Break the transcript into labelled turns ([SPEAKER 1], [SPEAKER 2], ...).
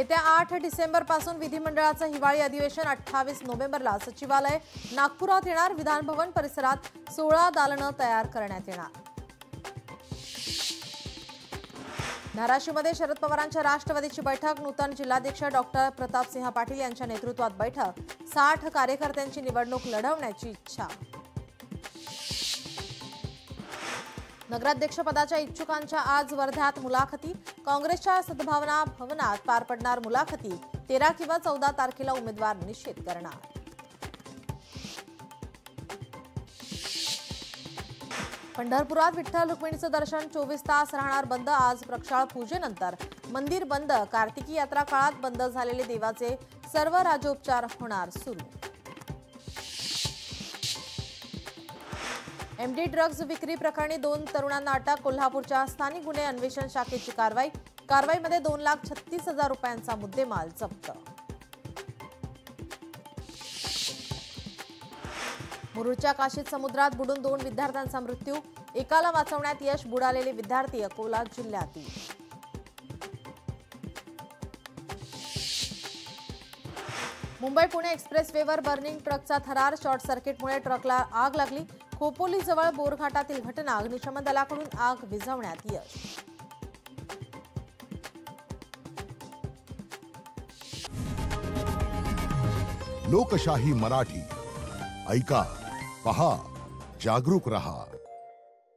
[SPEAKER 1] येत्या 8 डिसेंबर पासून विधिमंडळाचं हिवाळी अधिवेशन 28 नोव्हेंबरला सचिवालय नागपुरात येणार। विधान भवन परिसरात 16 दालनं तयार करण्यात येणार। धाराशिवमध्ये शरद पवारांच्या राष्ट्रवादीची बैठक। नूतन जिल्हाध्यक्ष डॉक्टर प्रतापसिंह पाटील यांच्या नेतृत्वात बैठक। 60 कार्यकर्त्यांची निवडणूक लढवण्याची इच्छा। नगराध्यक्षपदाच्या इच्छुकांच्या आज वर्ध्यात मुलाखती। काँग्रेसच्या सद्भावना भवनात पार पडणार मुलाखती। 13 किंवा 14 तारखेला उमेदवार निश्चित करणार। पंढरपुरात विठ्ठल रुक्मिणीचं दर्शन 24 तास राहणार बंद। आज प्रक्षाळ पूजेनंतर मंदिर बंद। कार्तिकी यात्रा काळात बंद झालेले देवाचे सर्व राजोपचार होणार सुरू। एमडी ड्रग्ज विक्री प्रकरणी 2 तरुणांना अटक। कोल्हापूरच्या स्थानिक गुन्हे अन्वेषण शाखेची कारवाई। कारवाईमध्ये 2,36,000 रुपयांचा मुद्देमाल जप्त। मुरुडच्या काशीद समुद्रात बुडून 2 विद्यार्थ्यांचा मृत्यू। एकाला वाचवण्यात यश। बुडालेले विद्यार्थी अकोला जिल्ह्यातील। मुंबई पुणे एक्सप्रेसवेवर बर्निंग ट्रकचा थरार। शॉर्ट सर्किटमुळे ट्रकला आग लागली। खोपोलीजवळ बोरघाटातील घटना। अग्निशमन दलाकडून आग विझवण्यात यश।
[SPEAKER 2] लोकशाही मराठी ऐका, पहा, जागरूक रहा।